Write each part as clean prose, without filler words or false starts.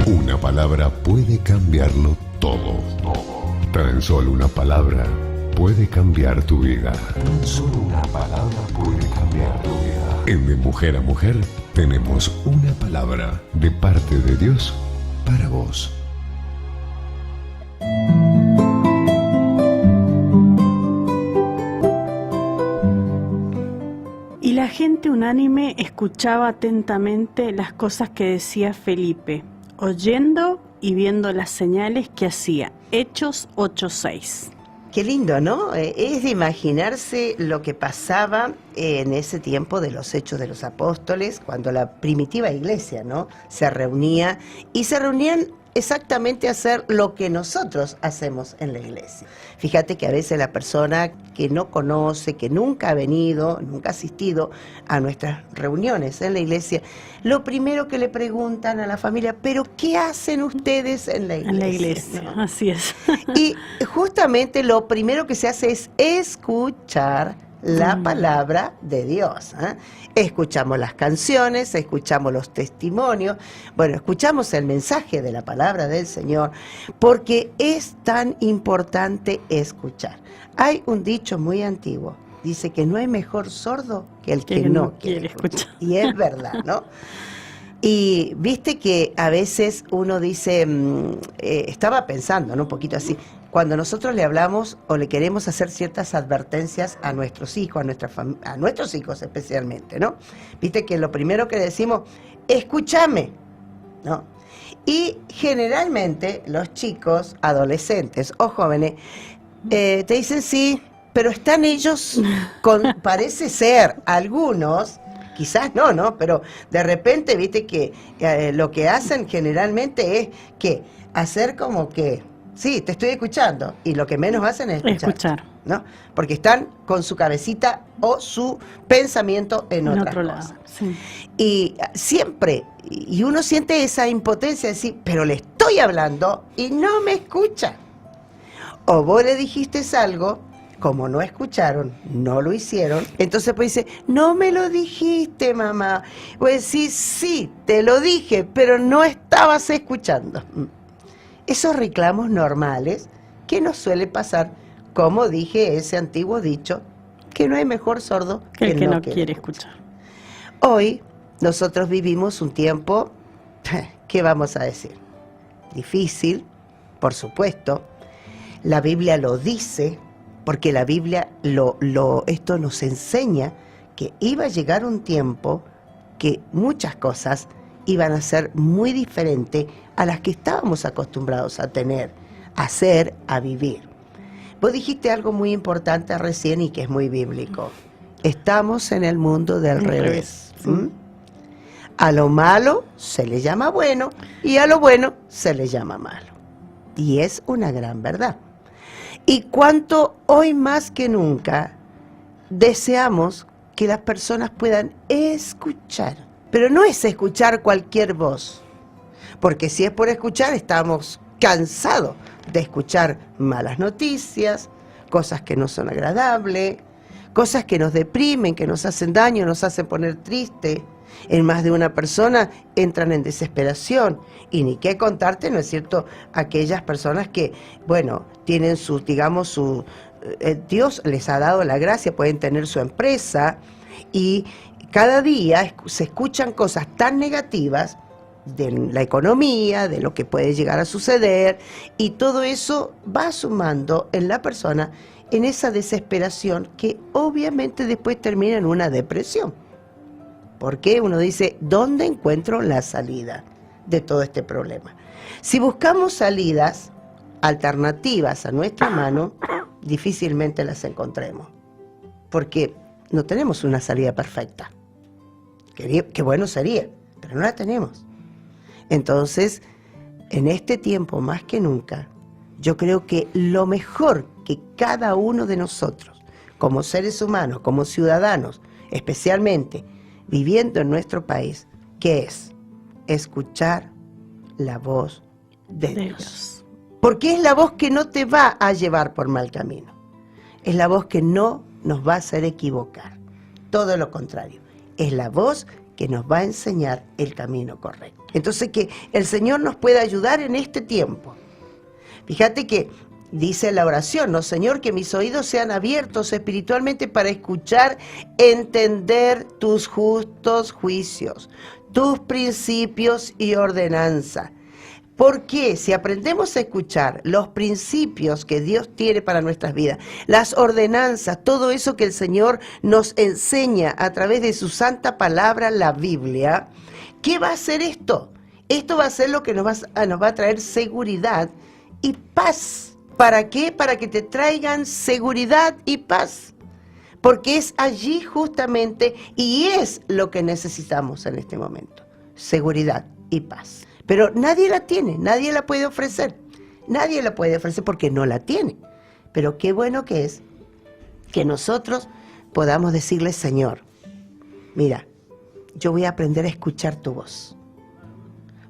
Una palabra puede cambiarlo todo. Tan solo una palabra puede cambiar tu vida. Tan solo una palabra puede cambiar tu vida. En De Mujer a Mujer tenemos una palabra de parte de Dios para vos. Y la gente unánime escuchaba atentamente las cosas que decía Felipe, oyendo y viendo las señales que hacía. Hechos 8:6. Qué lindo, ¿no? Es de imaginarse lo que pasaba en ese tiempo de los Hechos de los Apóstoles, cuando la primitiva iglesia, ¿no?, se reunía, y se reunían exactamente a hacer lo que nosotros hacemos en la iglesia. Fíjate que a veces la persona que no conoce, que nunca ha venido, nunca ha asistido a nuestras reuniones en la iglesia, lo primero que le preguntan a la familia, ¿pero qué hacen ustedes en la iglesia? En la iglesia, ¿no? Así es. Y justamente lo primero que se hace es escuchar la palabra de Dios, ¿eh? Escuchamos las canciones, escuchamos los testimonios, bueno, escuchamos el mensaje de la palabra del Señor, porque es tan importante escuchar. Hay un dicho muy antiguo, dice que no hay mejor sordo que el que no quiere escuchar. Y es verdad, ¿no? Y viste que a veces uno dice, estaba pensando, ¿no?, un poquito así, cuando nosotros le hablamos o le queremos hacer ciertas advertencias a nuestros hijos, a nuestros hijos especialmente, ¿no? Viste que lo primero que decimos, escúchame, ¿no? Y generalmente los chicos, adolescentes o jóvenes, te dicen sí, pero están ellos parece ser, algunos, quizás no, ¿no? Pero de repente, viste que lo que hacen generalmente es que hacer como que, sí, te estoy escuchando, y lo que menos hacen es escuchar, ¿no? Porque están con su cabecita o su pensamiento en otras cosas. Sí. Y siempre, y uno siente esa impotencia de decir, pero le estoy hablando y no me escucha. O vos le dijiste algo, como no escucharon, no lo hicieron, entonces pues dice, no me lo dijiste, mamá. Pues sí, te lo dije, pero no estabas escuchando. Esos reclamos normales que nos suele pasar, como dije ese antiguo dicho, que no hay mejor sordo que el que no quiere escuchar. Hoy nosotros vivimos un tiempo, ¿qué vamos a decir? Difícil, por supuesto. La Biblia lo dice, porque la Biblia esto nos enseña que iba a llegar un tiempo que muchas cosas iban a ser muy diferentes a las que estábamos acostumbrados a tener, a hacer, a vivir. Vos dijiste algo muy importante recién y que es muy bíblico. Estamos en el mundo del revés. Sí. A lo malo se le llama bueno y a lo bueno se le llama malo. Y es una gran verdad. Y cuánto hoy más que nunca deseamos que las personas puedan escuchar. Pero no es escuchar cualquier voz, porque si es por escuchar estamos cansados de escuchar malas noticias, cosas que no son agradables, cosas que nos deprimen, que nos hacen daño, nos hacen poner triste. En más de una persona entran en desesperación, y ni qué contarte, ¿no es cierto?, aquellas personas que, bueno, tienen Dios les ha dado la gracia, pueden tener su empresa, y cada día se escuchan cosas tan negativas de la economía, de lo que puede llegar a suceder, y todo eso va sumando en la persona en esa desesperación que obviamente después termina en una depresión. Porque uno dice, ¿dónde encuentro la salida de todo este problema? Si buscamos salidas alternativas a nuestra mano, difícilmente las encontremos, porque no tenemos una salida perfecta. Qué bueno sería, pero no la tenemos. Entonces, en este tiempo más que nunca, yo creo que lo mejor que cada uno de nosotros, como seres humanos, como ciudadanos, especialmente viviendo en nuestro país, que es escuchar la voz de Dios. Porque es la voz que no te va a llevar por mal camino. Es la voz que no nos va a hacer equivocar. Todo lo contrario. Es la voz que nos va a enseñar el camino correcto. Entonces, que el Señor nos pueda ayudar en este tiempo. Fíjate que dice la oración, ¿no? Señor, que mis oídos sean abiertos espiritualmente para escuchar, entender tus justos juicios, tus principios y ordenanza. Porque si aprendemos a escuchar los principios que Dios tiene para nuestras vidas, las ordenanzas, todo eso que el Señor nos enseña a través de su santa palabra, la Biblia, ¿qué va a hacer esto? Esto va a ser lo que nos va a traer seguridad y paz. ¿Para qué? Para que te traigan seguridad y paz. Porque es allí justamente, y es lo que necesitamos en este momento, seguridad y paz. Pero nadie la tiene, nadie la puede ofrecer. Nadie la puede ofrecer porque no la tiene. Pero qué bueno que es que nosotros podamos decirle, Señor, mira, yo voy a aprender a escuchar tu voz.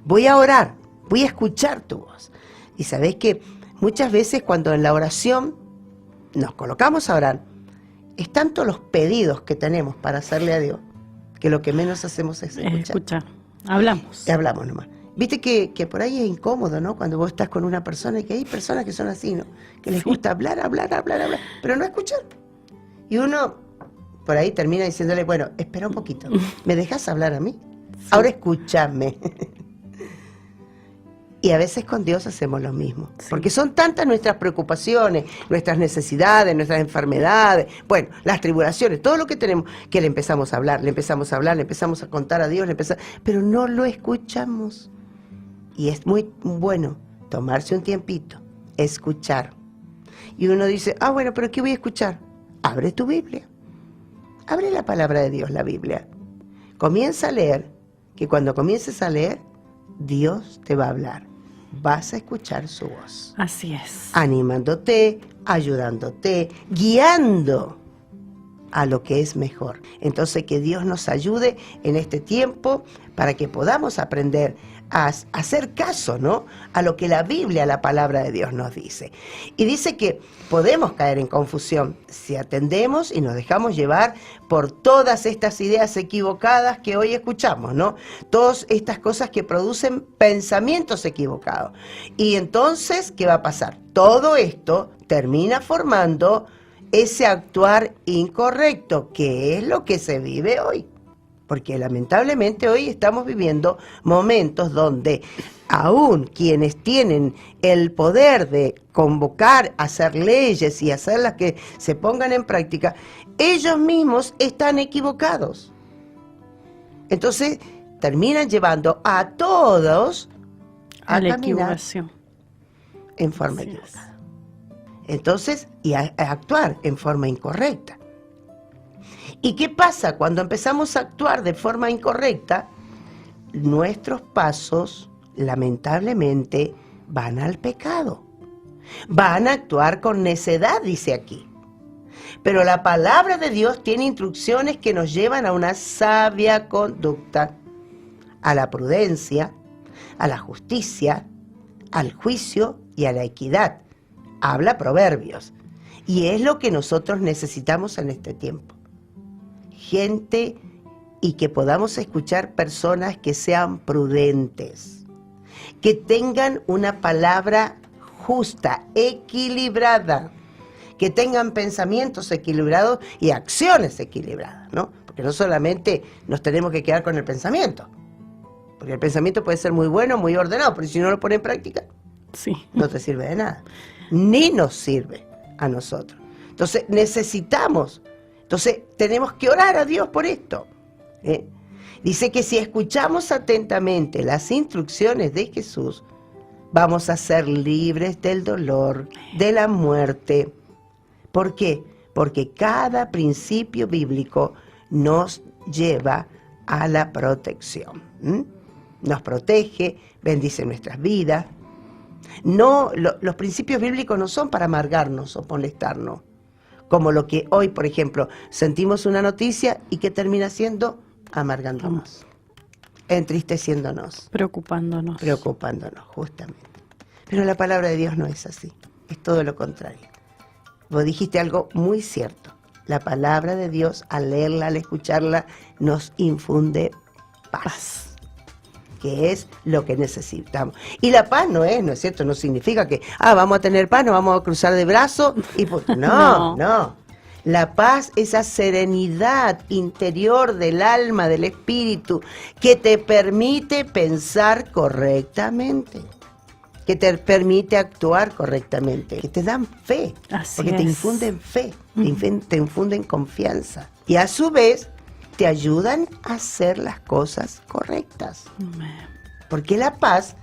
Voy a orar, voy a escuchar tu voz. Y sabés que muchas veces cuando en la oración nos colocamos a orar, es tanto los pedidos que tenemos para hacerle a Dios, que lo que menos hacemos es escuchar. Hablamos. Hablamos nomás. Viste que por ahí es incómodo, ¿no? Cuando vos estás con una persona y que hay personas que son así, ¿no? Que les gusta hablar, pero no escuchar. Y uno por ahí termina diciéndole, bueno, espera un poquito, ¿me dejas hablar a mí? Sí. Ahora escúchame. Y a veces con Dios hacemos lo mismo, sí. Porque son tantas nuestras preocupaciones, nuestras necesidades, nuestras enfermedades, bueno, las tribulaciones, todo lo que tenemos, que le empezamos a hablar, le empezamos a contar a Dios, pero no lo escuchamos. Y es muy bueno tomarse un tiempito, escuchar. Y uno dice, bueno, pero ¿qué voy a escuchar? Abre tu Biblia, abre la palabra de Dios, la Biblia. Comienza a leer, que cuando comiences a leer, Dios te va a hablar. Vas a escuchar su voz. Así es. Animándote, ayudándote, guiando a lo que es mejor. Entonces, que Dios nos ayude en este tiempo para que podamos aprender a hacer caso, ¿no? A lo que la Biblia, la palabra de Dios nos dice. Y dice que podemos caer en confusión si atendemos y nos dejamos llevar por todas estas ideas equivocadas que hoy escuchamos, ¿no? Todas estas cosas que producen pensamientos equivocados. Y entonces, ¿qué va a pasar? Todo esto termina formando ese actuar incorrecto, que es lo que se vive hoy. Porque lamentablemente hoy estamos viviendo momentos donde aún quienes tienen el poder de convocar, hacer leyes y hacerlas que se pongan en práctica, ellos mismos están equivocados. Entonces terminan llevando a todos a la caminar equivocación en forma equivocada. Entonces, y a actuar en forma incorrecta. ¿Y qué pasa cuando empezamos a actuar de forma incorrecta? Nuestros pasos, lamentablemente, van al pecado. Van a actuar con necedad, dice aquí. Pero la palabra de Dios tiene instrucciones que nos llevan a una sabia conducta, a la prudencia, a la justicia, al juicio y a la equidad. Habla Proverbios. Y es lo que nosotros necesitamos en este tiempo. Gente y que podamos escuchar personas que sean prudentes, que tengan una palabra justa, equilibrada, que tengan pensamientos equilibrados y acciones equilibradas, ¿no? Porque no solamente nos tenemos que quedar con el pensamiento, porque el pensamiento puede ser muy bueno, muy ordenado, pero si no lo pone en práctica, sí, no te sirve de nada, ni nos sirve a nosotros. Entonces necesitamos, tenemos que orar a Dios por esto. Dice que si escuchamos atentamente las instrucciones de Jesús, vamos a ser libres del dolor, de la muerte. ¿Por qué? Porque cada principio bíblico nos lleva a la protección. Nos protege, bendice nuestras vidas. No, los principios bíblicos no son para amargarnos o molestarnos, como lo que hoy, por ejemplo, sentimos una noticia y que termina siendo amargándonos, entristeciéndonos, preocupándonos, justamente. Pero la palabra de Dios no es así, es todo lo contrario. Vos dijiste algo muy cierto. La palabra de Dios, al leerla, al escucharla, nos infunde paz, que es lo que necesitamos. Y la paz no es cierto, no significa que, vamos a tener paz, nos vamos a cruzar de brazos y punto. No. La paz, esa serenidad interior del alma, del espíritu, que te permite pensar correctamente, que te permite actuar correctamente, que te dan fe, porque te infunden fe, te infunden confianza. Y a su vez, te ayudan a hacer las cosas correctas. Porque la paz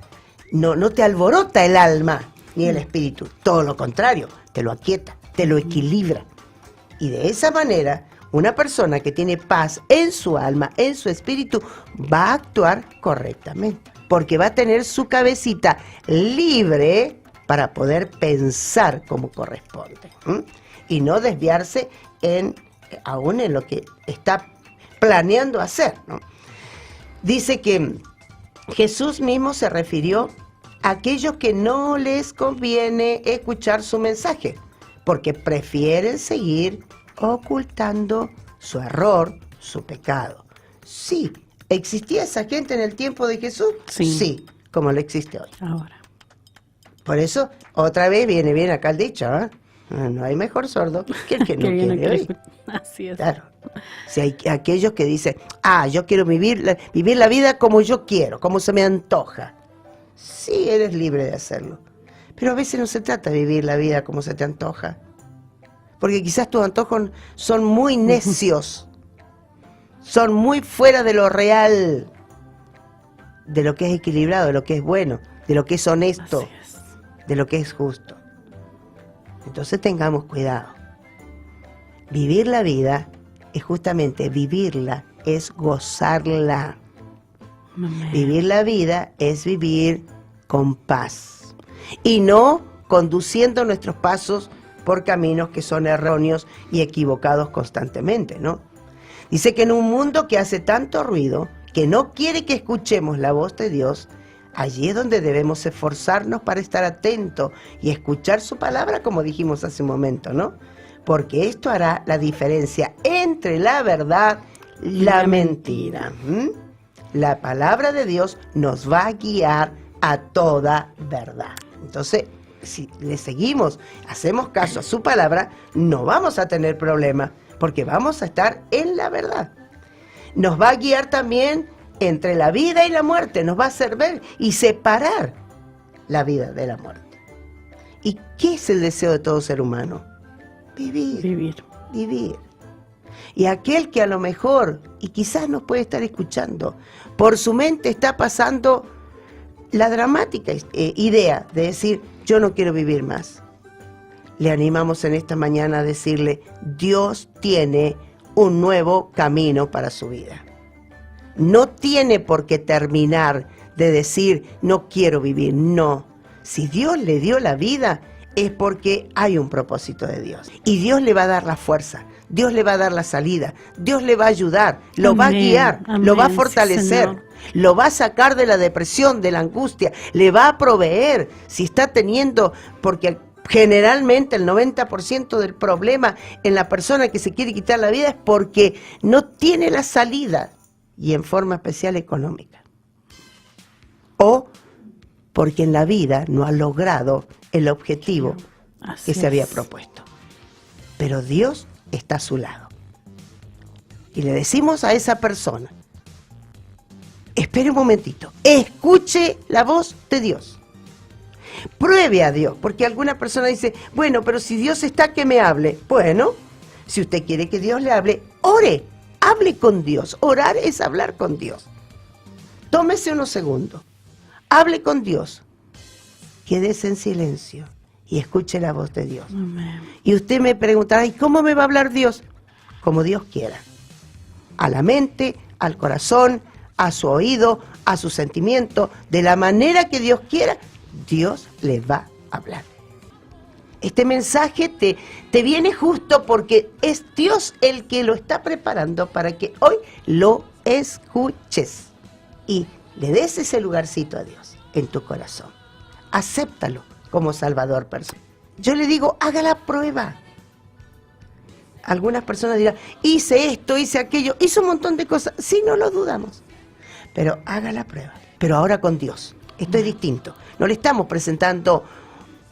no te alborota el alma ni el espíritu, todo lo contrario, te lo aquieta, te lo equilibra. Y de esa manera, una persona que tiene paz en su alma, en su espíritu, va a actuar correctamente. Porque va a tener su cabecita libre para poder pensar como corresponde. Y no desviarse aún en lo que está planeando hacer, ¿no? Dice que Jesús mismo se refirió a aquellos que no les conviene escuchar su mensaje, porque prefieren seguir ocultando su error, su pecado. Sí, ¿existía esa gente en el tiempo de Jesús? Sí, como lo existe hoy. Ahora. Por eso, otra vez viene bien acá el dicho, ¿eh? No hay mejor sordo que el que no quiere oír. Así es. Claro. Si hay aquellos que dicen, yo quiero vivir la vida como yo quiero, como se me antoja. Sí, eres libre de hacerlo. Pero a veces no se trata de vivir la vida como se te antoja. Porque quizás tus antojos son muy necios. Son muy fuera de lo real. De lo que es equilibrado, de lo que es bueno, de lo que es honesto, de lo que es justo. Entonces tengamos cuidado. Vivir la vida es justamente vivirla, es gozarla. Vivir la vida es vivir con paz. Y no conduciendo nuestros pasos por caminos que son erróneos y equivocados constantemente, ¿no? Dice que en un mundo que hace tanto ruido, que no quiere que escuchemos la voz de Dios, allí es donde debemos esforzarnos para estar atentos y escuchar su palabra, como dijimos hace un momento, ¿no? Porque esto hará la diferencia entre la verdad y la mentira. La palabra de Dios nos va a guiar a toda verdad. Entonces, si le seguimos, hacemos caso a su palabra, no vamos a tener problemas, porque vamos a estar en la verdad. Nos va a guiar también entre la vida y la muerte, nos va a hacer ver y separar la vida de la muerte. ¿Y qué es el deseo de todo ser humano? Vivir. Y aquel que a lo mejor, y quizás nos puede estar escuchando, por su mente está pasando la dramática idea de decir, yo no quiero vivir más. Le animamos en esta mañana a decirle, Dios tiene un nuevo camino para su vida. No tiene por qué terminar de decir, no quiero vivir, no. Si Dios le dio la vida, es porque hay un propósito de Dios. Y Dios le va a dar la fuerza, Dios le va a dar la salida, Dios le va a ayudar, lo va a guiar, lo va a fortalecer, lo va a sacar de la depresión, de la angustia, le va a proveer. Si está teniendo, porque generalmente el 90% del problema en la persona que se quiere quitar la vida es porque no tiene la salida, y en forma especial económica. O porque en la vida no ha logrado el objetivo que se había propuesto. Pero Dios está a su lado. Y le decimos a esa persona, espere un momentito, escuche la voz de Dios. Pruebe a Dios, porque alguna persona dice, bueno, pero si Dios está, que me hable. Bueno, si usted quiere que Dios le hable, ore, hable con Dios. Orar es hablar con Dios. Tómese unos segundos, hable con Dios, quédese en silencio y escuche la voz de Dios. Amén. Y usted me preguntará, ¿y cómo me va a hablar Dios? Como Dios quiera. A la mente, al corazón, a su oído, a su sentimiento, de la manera que Dios quiera, Dios le va a hablar. Este mensaje te viene justo porque es Dios el que lo está preparando para que hoy lo escuches y le des ese lugarcito a Dios en tu corazón. Acéptalo como Salvador personal. Yo le digo, haga la prueba. Algunas personas dirán, hice esto, hice aquello, hice un montón de cosas. Sí, no lo dudamos. pero haga la prueba. Pero ahora con Dios. Esto es distinto. No le estamos presentando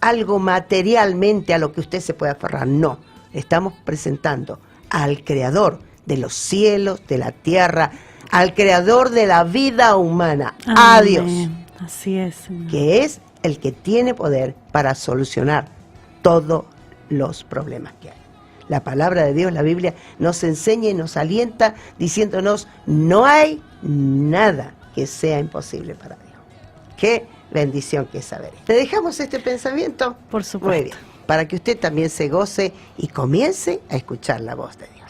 algo materialmente a lo que usted se puede aferrar. No, le estamos presentando al Creador de los cielos, de la tierra, al Creador de la vida humana, a Dios. Así es, Señor. Que es el que tiene poder para solucionar todos los problemas que hay. La palabra de Dios, la Biblia, nos enseña y nos alienta diciéndonos, no hay nada que sea imposible para Dios. Qué bendición que es saber. ¿Te dejamos este pensamiento? Por supuesto. Muy bien, para que usted también se goce y comience a escuchar la voz de Dios.